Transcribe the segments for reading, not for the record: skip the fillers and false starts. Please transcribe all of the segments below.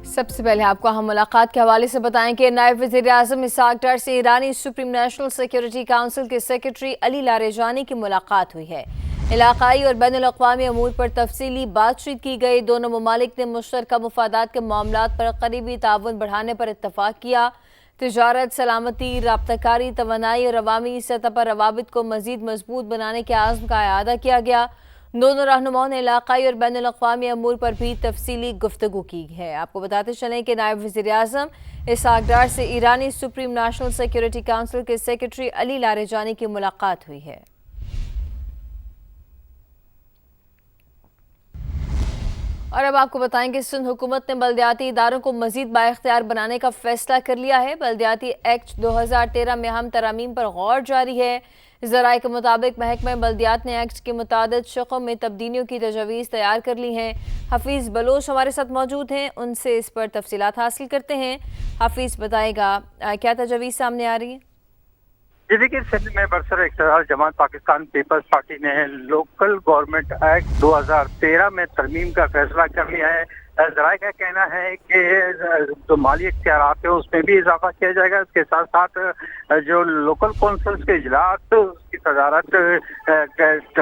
سب سے پہلے آپ کو ہم ملاقات کے حوالے سے بتائیں کہ نائب وزیر اعظم اسحاق ڈار سے ایرانی سپریم نیشنل سیکیورٹی کونسل کے سیکرٹری علی لاریجانی کی ملاقات ہوئی ہے۔ علاقائی اور بین الاقوامی امور پر تفصیلی بات چیت کی گئی۔ دونوں ممالک نے مشترکہ مفادات کے معاملات پر قریبی تعاون بڑھانے پر اتفاق کیا۔ تجارت، سلامتی، رابطہ کاری، توانائی اور عوامی سطح پر روابط کو مزید مضبوط بنانے کے عزم کا اعادہ کیا گیا۔ دونوں رہنماؤں نے علاقائی اور بین الاقوامی امور پر بھی تفصیلی گفتگو کی ہے۔ آپ کو بتاتے چلیں کہ نائب وزیر اعظم اسحاق ڈار سے ایرانی سپریم نیشنل سیکیورٹی کونسل کے سیکرٹری علی لاریجانی کی ملاقات ہوئی ہے۔ اور اب آپ کو بتائیں کہ سندھ حکومت نے بلدیاتی اداروں کو مزید بااختیار بنانے کا فیصلہ کر لیا ہے۔ بلدیاتی ایکٹ 2013 میں اہم ترامیم پر غور جاری ہے۔ ذرائع کے مطابق محکمہ بلدیات نے ایکٹ کے متعدد شقوں میں تبدیلیوں کی تجاویز تیار کر لی ہیں۔ حفیظ بلوچ ہمارے ساتھ موجود ہیں، ان سے اس پر تفصیلات حاصل کرتے ہیں۔ حفیظ بتائے گا کیا تجاویز سامنے آ رہی ہیں؟ جی دیکھیے، سندھ میں برسر اقتدار جماعت پاکستان پیپلز پارٹی نے لوکل گورنمنٹ ایکٹ 2013 میں ترمیم کا فیصلہ کر لیا ہے۔ ذرائع کا کہنا ہے کہ جو مالی اختیارات ہیں اس میں بھی اضافہ کیا جائے گا۔ اس کے ساتھ ساتھ جو لوکل کونسلز کے اجلاس اس کی صدارت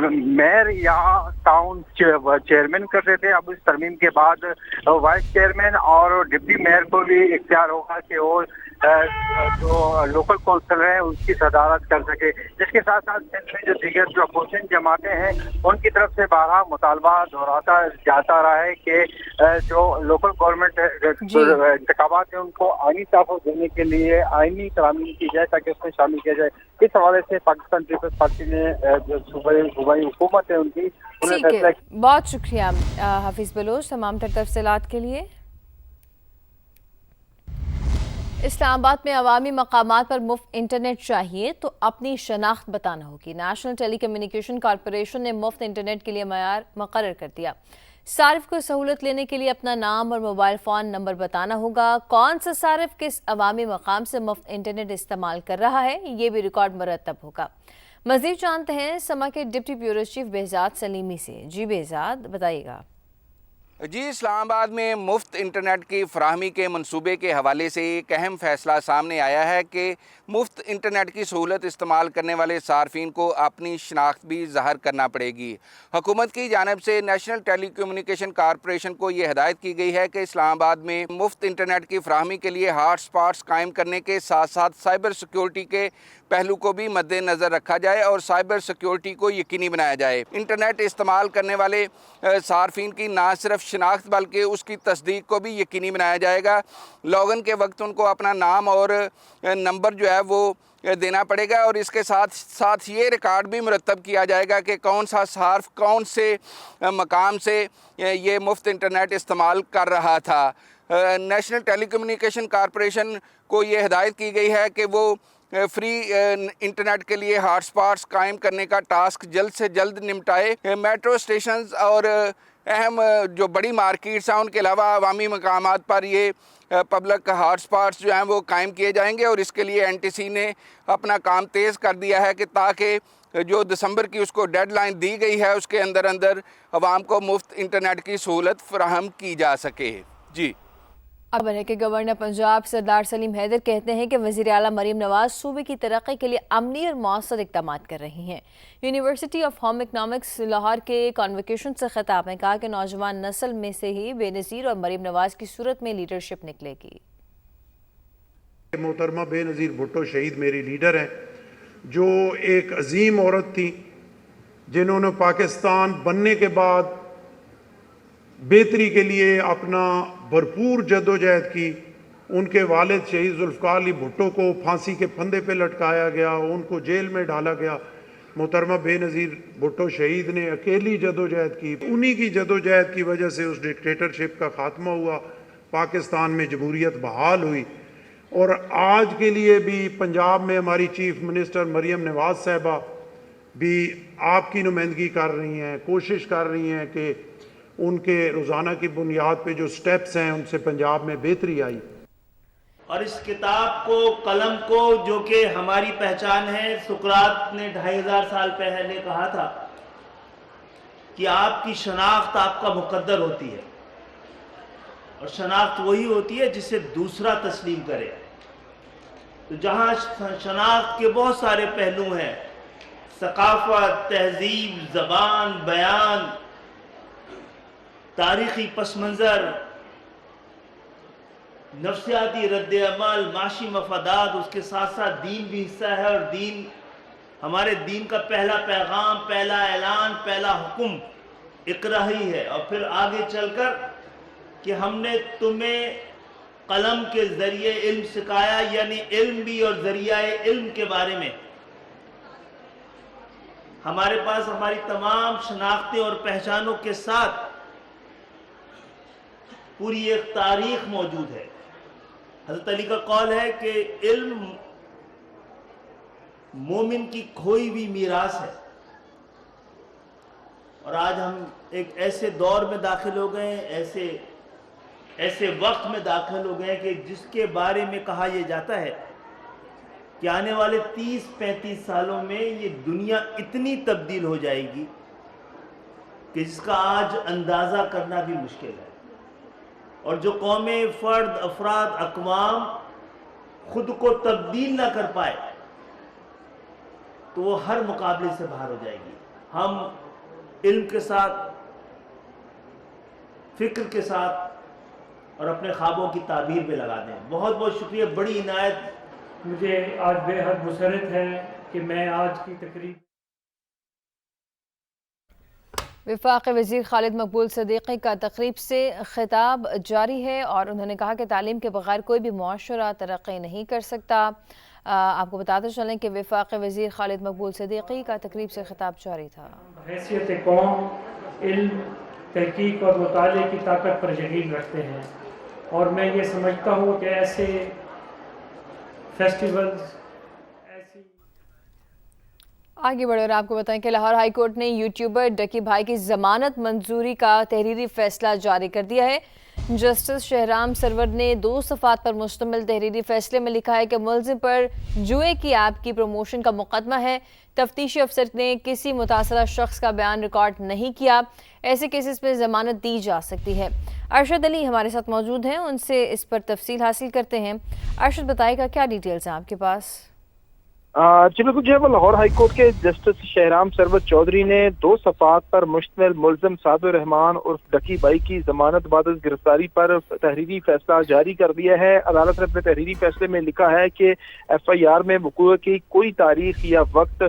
میئر یا ٹاؤن چیئرمین کرتے تھے، اب اس ترمیم کے بعد وائس چیئرمین اور ڈپٹی میئر کو بھی اختیار ہوگا کہ وہ جو لوکل کونسل ہے اس کی صدارت کر سکے۔ جس کے ساتھ ساتھ سندھ میں جو دیگر جو اپوزیشن جماعتیں ہیں ان کی طرف سے بارہا مطالبہ دہراتا جاتا رہا ہے کہ جو لوکل گورنمنٹ انتخابات ہیں ان کو آئینی تحفظ دینے کے لیے آئینی ترامیم کی جائے تاکہ اس میں شامل کیا جائے۔ اس حوالے سے پاکستان پیپلز پارٹی نے جو صوبائی حکومت ہے ان کی بہت شکریہ حفیظ بلوچ تمام تر تفصیلات کے لیے۔ اسلام آباد میں عوامی مقامات پر مفت انٹرنیٹ چاہیے تو اپنی شناخت بتانا ہوگی۔ نیشنل ٹیلی کمیونیکیشن کارپوریشن نے مفت انٹرنیٹ کے لیے معیار مقرر کر دیا۔ صارف کو سہولت لینے کے لیے اپنا نام اور موبائل فون نمبر بتانا ہوگا۔ کون سا صارف کس عوامی مقام سے مفت انٹرنیٹ استعمال کر رہا ہے یہ بھی ریکارڈ مرتب ہوگا۔ مزید جانتے ہیں سما کے deputy bureau chief Behzad Salimi سے۔ جی بہزاد بتائیے گا۔ جی، اسلام آباد میں مفت انٹرنیٹ کی فراہمی کے منصوبے کے حوالے سے ایک اہم فیصلہ سامنے آیا ہے کہ مفت انٹرنیٹ کی سہولت استعمال کرنے والے صارفین کو اپنی شناخت بھی ظاہر کرنا پڑے گی۔ حکومت کی جانب سے نیشنل ٹیلی کمیونیکیشن کارپوریشن کو یہ ہدایت کی گئی ہے کہ اسلام آباد میں مفت انٹرنیٹ کی فراہمی کے لیے ہاٹ سپاٹس قائم کرنے کے ساتھ ساتھ سائبر سیکیورٹی کے پہلو کو بھی مد نظر رکھا جائے اور سائبر سیکیورٹی کو یقینی بنایا جائے۔ انٹرنیٹ استعمال کرنے والے صارفین کی نہ صرف شناخت بلکہ اس کی تصدیق کو بھی یقینی بنایا جائے گا۔ لاگ ان کے وقت ان کو اپنا نام اور نمبر جو ہے وہ دینا پڑے گا اور اس کے ساتھ ساتھ یہ ریکارڈ بھی مرتب کیا جائے گا کہ کون سا صارف کون سے مقام سے یہ مفت انٹرنیٹ استعمال کر رہا تھا۔ نیشنل ٹیلی کمیونیکیشن کارپوریشن کو یہ ہدایت کی گئی ہے کہ وہ فری انٹرنیٹ کے لیے ہاٹ سپاٹس قائم کرنے کا ٹاسک جلد سے جلد نمٹائے۔ میٹرو اسٹیشنز اور اہم جو بڑی مارکیٹس ہیں ان کے علاوہ عوامی مقامات پر یہ پبلک ہاٹ سپاٹس جو ہیں وہ قائم کیے جائیں گے اور اس کے لیے NTC نے اپنا کام تیز کر دیا ہے کہ تاکہ جو دسمبر کی اس کو ڈیڈ لائن دی گئی ہے اس کے اندر عوام کو مفت انٹرنیٹ کی سہولت فراہم کی جا سکے۔ جی، خبر ہے کہ گورنر پنجاب سردار سلیم حیدر کہتے ہیں کہ وزیر اعلیٰ مریم نواز صوبے کی ترقی کے لیے عملی اور مؤثر اقدامات کر رہی ہیں۔ University of home economics Lahore کے کانوکیشن سے خطاب میں کہا کہ نوجوان نسل میں سے ہی بے نظیر اور مریم نواز کی صورت میں لیڈرشپ نکلے گی۔ محترمہ بے نظیر بھٹو شہید میری لیڈر ہیں، جو ایک عظیم عورت تھی جنہوں نے پاکستان بننے کے بعد بہتری کے لیے اپنا بھرپور جدوجہد کی۔ ان کے والد شہید ذوالفقار علی بھٹو کو پھانسی کے پھندے پہ لٹکایا گیا، ان کو جیل میں ڈالا گیا۔ محترمہ بے نظیر بھٹو شہید نے اکیلی جدوجہد کی، انہی کی جدوجہد کی وجہ سے اس ڈکٹیٹرشپ کا خاتمہ ہوا، پاکستان میں جمہوریت بحال ہوئی۔ اور آج کے لیے بھی پنجاب میں ہماری چیف منسٹر مریم نواز صاحبہ بھی آپ کی نمائندگی کر رہی ہیں، کوشش کر رہی ہیں کہ ان کے روزانہ کی بنیاد پہ جو سٹیپس ہیں ان سے پنجاب میں بہتری آئی۔ اور اس کتاب کو، قلم کو، جو کہ ہماری پہچان ہے، سقراط نے 2500 سال پہلے کہا تھا کہ آپ کی شناخت آپ کا مقدر ہوتی ہے، اور شناخت وہی ہوتی ہے جسے دوسرا تسلیم کرے. تو جہاں شناخت کے بہت سارے پہلو ہیں، ثقافت، تہذیب، زبان، بیان، تاریخی پس منظر، نفسیاتی رد عمل، معاشی مفادات، اس کے ساتھ ساتھ دین بھی حصہ ہے. اور دین، ہمارے دین کا پہلا پیغام، پہلا اعلان، پہلا حکم اقرا ہی ہے. اور پھر آگے چل کر کہ ہم نے تمہیں قلم کے ذریعے علم سکھایا، یعنی علم بھی اور ذریعہ علم کے بارے میں ہمارے پاس ہماری تمام شناختیں اور پہچانوں کے ساتھ پوری ایک تاریخ موجود ہے. حضرت علی کا قول ہے کہ علم مومن کی کھوئی ہوئی میراث ہے. اور آج ہم ایک ایسے دور میں داخل ہو گئے ہیں، ایسے وقت میں داخل ہو گئے ہیں کہ جس کے بارے میں کہا یہ جاتا ہے کہ آنے والے 30-35 سالوں میں یہ دنیا اتنی تبدیل ہو جائے گی کہ جس کا آج اندازہ کرنا بھی مشکل ہے. اور جو قومیں، فرد، افراد، اقوام خود کو تبدیل نہ کر پائے تو وہ ہر مقابلے سے باہر ہو جائے گی. ہم علم کے ساتھ، فکر کے ساتھ اور اپنے خوابوں کی تعبیر میں لگا دیں. بہت بہت شکریہ. بڑی عنایت. مجھے آج بے حد مسرت ہے کہ میں آج کی تقریب وفاقی وزیر خالد مقبول صدیقی کا تقریب سے خطاب جاری ہے اور انہوں نے کہا کہ تعلیم کے بغیر کوئی بھی معاشرہ ترقی نہیں کر سکتا. آپ کو بتاتے چلیں کہ وفاقی وزیر خالد مقبول صدیقی کا تقریب سے خطاب جاری تھا. حیثیت قوم علم، تحقیق اور مطالعے کی طاقت پر یقین رکھتے ہیں، اور میں یہ سمجھتا ہوں کہ ایسے فیسٹیولز آگے بڑھے اور آپ کو بتائیں کہ لاہور ہائی کورٹ نے یوٹیوبر ڈکی بھائی کی ضمانت منظوری کا تحریری فیصلہ جاری کر دیا ہے. جسٹس شہرام سرور نے 2 صفحات پر مشتمل تحریری فیصلے میں لکھا ہے کہ ملزم پر جوئے کی ایپ کی پروموشن کا مقدمہ ہے. تفتیشی افسر نے کسی متاثرہ شخص کا بیان ریکارڈ نہیں کیا. ایسے کیسز میں ضمانت دی جا سکتی ہے. ارشد علی ہمارے ساتھ موجود ہیں، ان سے اس پر تفصیل حاصل کرتے ہیں. ارشد بتائے گا کیا ڈیٹیلز ہیں آپ کے پاس؟ جی بالکل جو ہے وہ لاہور ہائی کورٹ کے جسٹس شہرام سرور چودھری نے 2 صفحات پر مشتمل ملزم سعد الرحمان اور ڈکی بھائی کی ضمانت بعد از گرفتاری پر تحریری فیصلہ جاری کر دیا ہے. عدالت نے اپنے تحریری فیصلے میں لکھا ہے کہ ایف آئی آر میں وقوع کی کوئی تاریخ یا وقت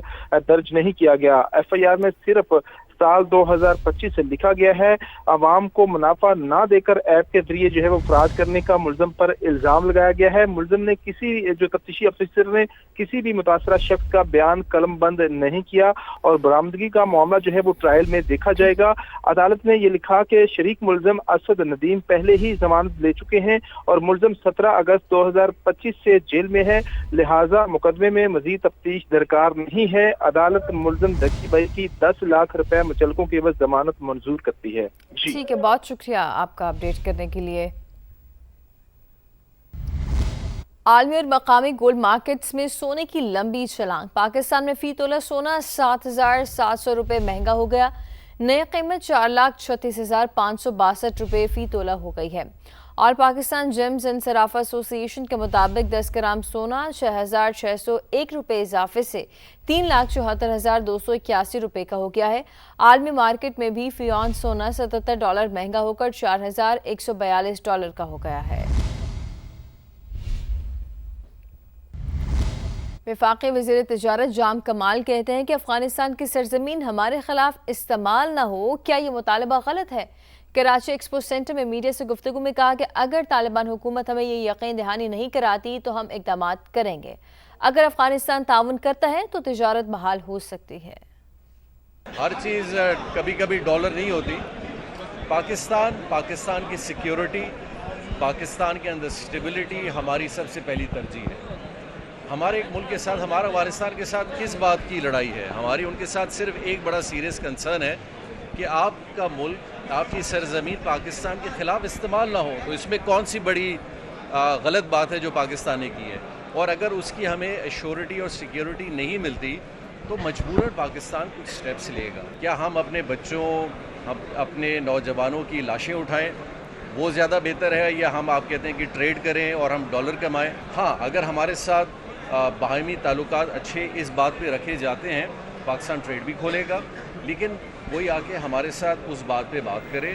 درج نہیں کیا گیا. ایف آئی آر میں صرف سال 2025 سے لکھا گیا ہے. عوام کو منافع نہ دے کر ایپ کے ذریعے جو ہے وہ فراڈ کرنے کا ملزم پر الزام لگایا گیا ہے. ملزم نے جو تفتیشی افسر نے کسی بھی متاثرہ شخص کا بیان قلم بند نہیں کیا اور برآمدگی کا معاملہ جو ہے وہ ٹرائل میں دیکھا جائے گا. عدالت نے یہ لکھا کہ شریک ملزم اسد ندیم پہلے ہی ضمانت لے چکے ہیں اور ملزم 17 اگست 2025 سے جیل میں ہے، لہٰذا مقدمے میں مزید تفتیش درکار نہیں ہے. عدالت ملزم ڈکی بھائی کی 10 لاکھ روپے مچلکوں کی عوض ضمانت منظور کرتی ہے. جی ٹھیک ہے، بہت شکریہ آپ کا اپڈیٹ کرنے کے لیے. عالمی اور مقامی گولڈ مارکیٹس میں سونے کی لمبی چھلانگ. پاکستان میں فی تولہ سونا 7,700 روپے مہنگا ہو گیا. نئی قیمت 4,36,562 روپے فی تولہ ہو گئی ہے. اور پاکستان جیمز اینڈ صرافہ ایسوسی ایشن کے مطابق 10 گرام سونا 6,601 روپے اضافے سے 3,74,281 روپے کا ہو گیا ہے. عالمی مارکیٹ میں بھی فی اونس سونا $77 مہنگا ہو کر $4,142 کا ہو گیا ہے. وفاقی وزیر تجارت جام کمال کہتے ہیں کہ افغانستان کی سرزمین ہمارے خلاف استعمال نہ ہو. کیا یہ مطالبہ غلط ہے؟ کراچی ایکسپو سینٹر میں میڈیا سے گفتگو میں کہا کہ اگر طالبان حکومت ہمیں یہ یقین دہانی نہیں کراتی تو ہم اقدامات کریں گے. اگر افغانستان تعاون کرتا ہے تو تجارت بحال ہو سکتی ہے. ہر چیز کبھی کبھی ڈالر نہیں ہوتی. پاکستان کی سیکیورٹی، پاکستان کے اندر سٹیبلٹی ہماری سب سے پہلی ترجیح ہے. ہمارے ایک ملک کے ساتھ، ہمارا افغانستان کے ساتھ کس بات کی لڑائی ہے؟ ہماری ان کے ساتھ صرف ایک بڑا سیریس کنسرن ہے کہ آپ کا ملک، آپ کی سرزمین پاکستان کے خلاف استعمال نہ ہو. تو اس میں کون سی بڑی غلط بات ہے جو پاکستان نے کی ہے؟ اور اگر اس کی ہمیں ایشورٹی اور سیکیورٹی نہیں ملتی تو مجبوراً پاکستان کچھ سٹیپس لے گا. کیا ہم اپنے بچوں، اپنے نوجوانوں کی لاشیں اٹھائیں وہ زیادہ بہتر ہے یا ہم آپ کہتے ہیں کہ ٹریڈ کریں اور ہم ڈالر کمائیں؟ ہاں، اگر ہمارے ساتھ باہمی تعلقات اچھے اس بات پہ رکھے جاتے ہیں، پاکستان ٹریڈ بھی کھولے گا، لیکن وہی آ کے ہمارے ساتھ اس بات پہ بات کرے